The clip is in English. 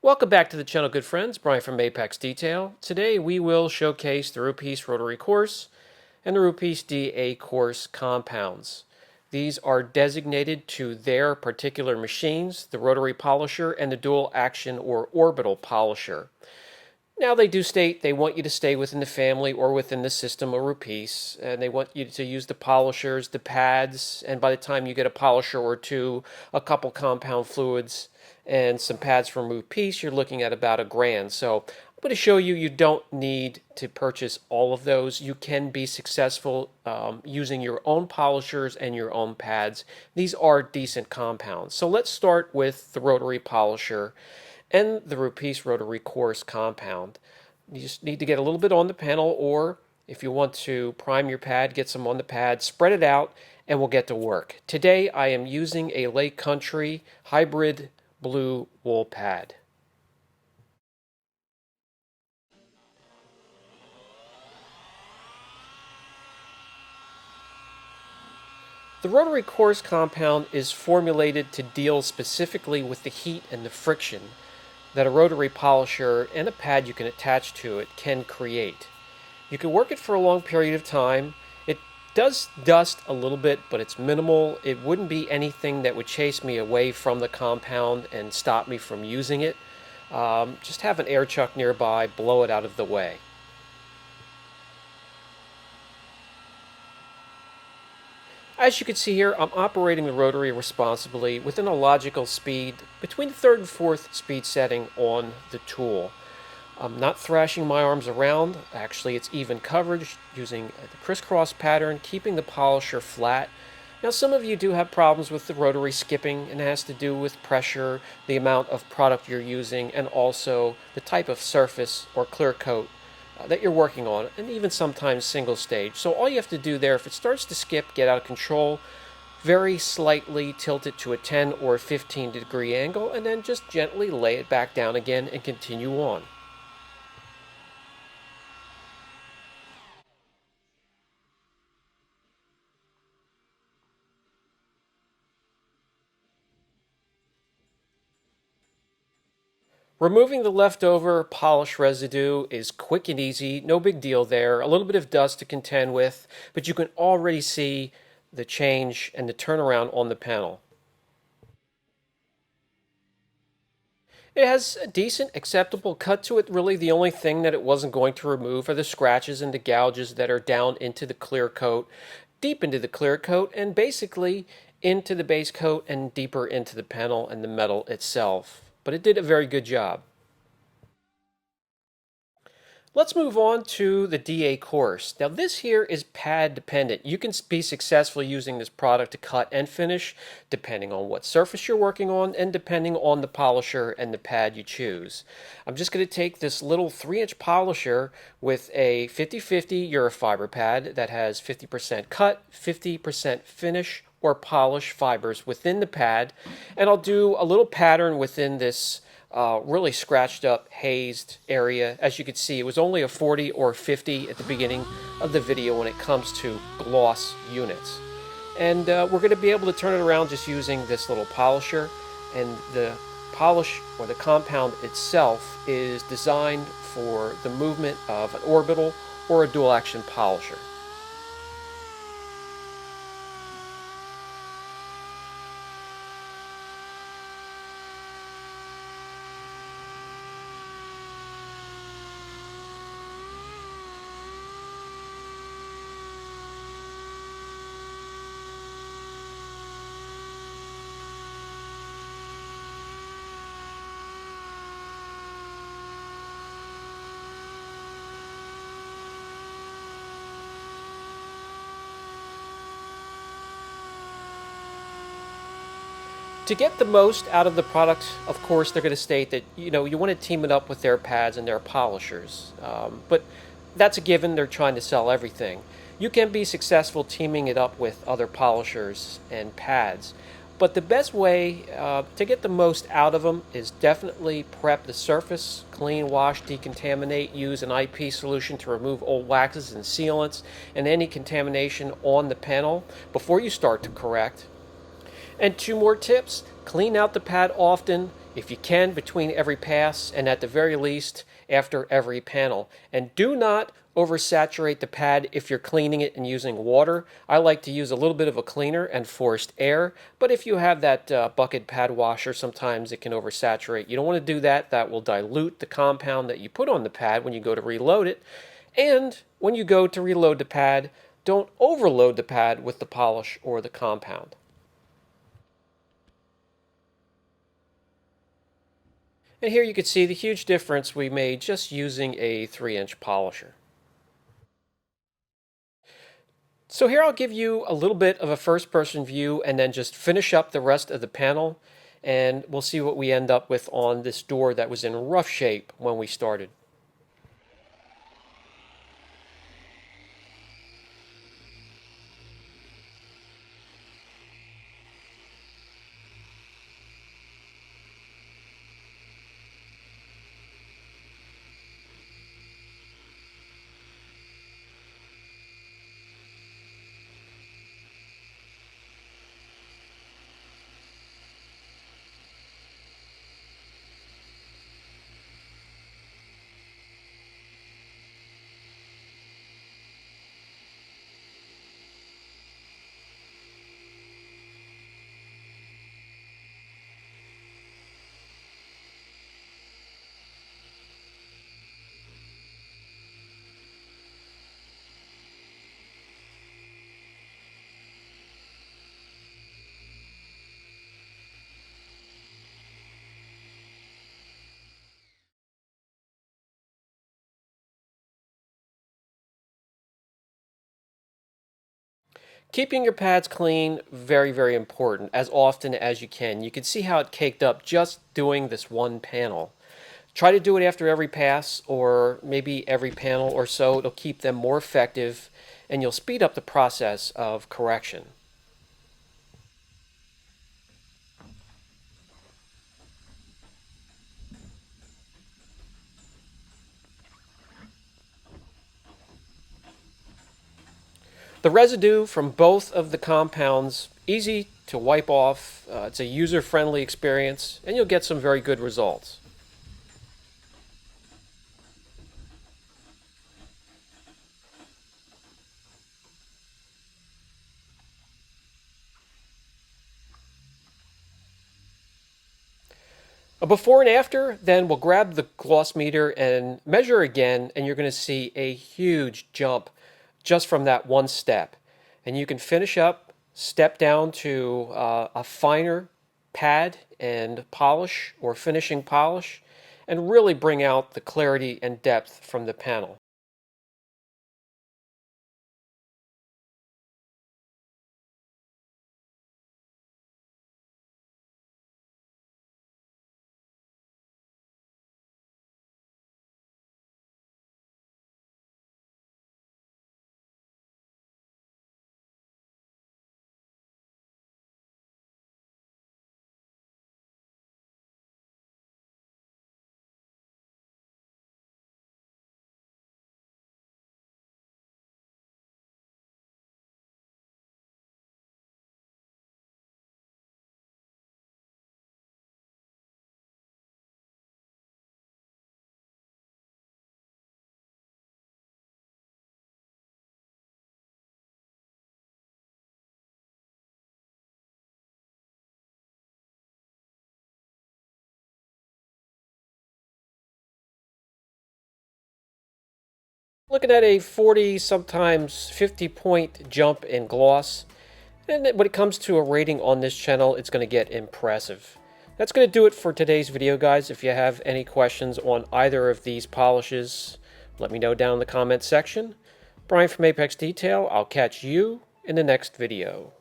Welcome back to the channel, good friends. Brian from Apex Detail. Today we will showcase the Rupes Rotary Coarse and the Rupes DA Coarse compounds. These are designated to their particular machines, the rotary polisher and the dual action or orbital polisher. Now they do state they want you to stay within the family or within the system of Rupes, and they want you to use the polishers, the pads, and by the time you get a polisher or two, a couple compound fluids, and some pads from Rupes, you're looking at about $1,000. So I'm going to show you don't need to purchase all of those. You can be successful using your own polishers and your own pads. These are decent compounds. So let's start with the rotary polisher and the Rupes Rotary Coarse Compound. You just need to get a little bit on the panel, or if you want to prime your pad, get some on the pad, spread it out, and we'll get to work. Today I am using a Lake Country hybrid blue wool pad. The Rotary Coarse Compound is formulated to deal specifically with the heat and the friction that a rotary polisher and a pad you can attach to it can create. You can work it for a long period of time. It does dust a little bit, but it's minimal. It wouldn't be anything that would chase me away from the compound and stop me from using it. Just have an air chuck nearby, blow it out of the way. As you can see here, I'm operating the rotary responsibly within a logical speed between the 3rd and 4th speed setting on the tool. I'm not thrashing my arms around. Actually, it's even coverage using the crisscross pattern, keeping the polisher flat. Now, some of you do have problems with the rotary skipping, and it has to do with pressure, the amount of product you're using, and also the type of surface or clear coat that you're working on, and even sometimes single stage. So all you have to do there, if it starts to skip, get out of control, very slightly tilt it to a 10 or 15 degree angle, and then just gently lay it back down again and continue on. Removing the leftover polish residue is quick and easy, no big deal there. A little bit of dust to contend with, but you can already see the change and the turnaround on the panel. It has a decent, acceptable cut to it. Really, the only thing that it wasn't going to remove are the scratches and the gouges that are down into the clear coat, deep into the clear coat, and basically into the base coat and deeper into the panel and the metal itself. But it did a very good job. Let's move on to the DA Coarse. Now this here is pad dependent. You can be successful using this product to cut and finish depending on what surface you're working on and depending on the polisher and the pad you choose. I'm just going to take this little 3-inch polisher with a 50-50 Eurofiber pad that has 50% cut, 50% finish or polish fibers within the pad, and I'll do a little pattern within this really scratched up, hazed area. As you can see, it was only a 40 or 50 at the beginning of the video when it comes to gloss units. And we're going to be able to turn it around just using this little polisher, and the polish or the compound itself is designed for the movement of an orbital or a dual action polisher. To get the most out of the product, of course, they're going to state that you want to team it up with their pads and their polishers. But that's a given. They're trying to sell everything. You can be successful teaming it up with other polishers and pads. But the best way to get the most out of them is definitely prep the surface, clean, wash, decontaminate, use an IP solution to remove old waxes and sealants and any contamination on the panel before you start to correct. And 2 more tips: clean out the pad often. if you can, between every pass, and at the very least after every panel. And do not oversaturate the pad if you're cleaning it and using water. I like to use a little bit of a cleaner and forced air, but if you have that bucket pad washer, sometimes it can oversaturate. You don't want to do that. That will dilute the compound that you put on the pad when you go to reload it. And when you go to reload the pad, don't overload the pad with the polish or the compound. And here you can see the huge difference we made just using a 3-inch polisher. So here I'll give you a little bit of a first-person view and then just finish up the rest of the panel, and we'll see what we end up with on this door that was in rough shape when we started. Keeping your pads clean, very, very important, as often as you can. You can see how it caked up just doing this one panel. Try to do it after every pass, or maybe every panel or so. It'll keep them more effective, and you'll speed up the process of correction. The residue from both of the compounds, easy to wipe off. It's a user-friendly experience, and you'll get some very good results. A before and after, then we'll grab the gloss meter and measure again, and you're going to see a huge jump just from that one step. And you can finish up, step down to a finer pad and polish or finishing polish, and really bring out the clarity and depth from the panel. Looking at a 40, sometimes 50-point jump in gloss. And when it comes to a rating on this channel, it's going to get impressive. That's going to do it for today's video, guys. If you have any questions on either of these polishes, let me know down in the comments section. Brian from Apex Detail. I'll catch you in the next video.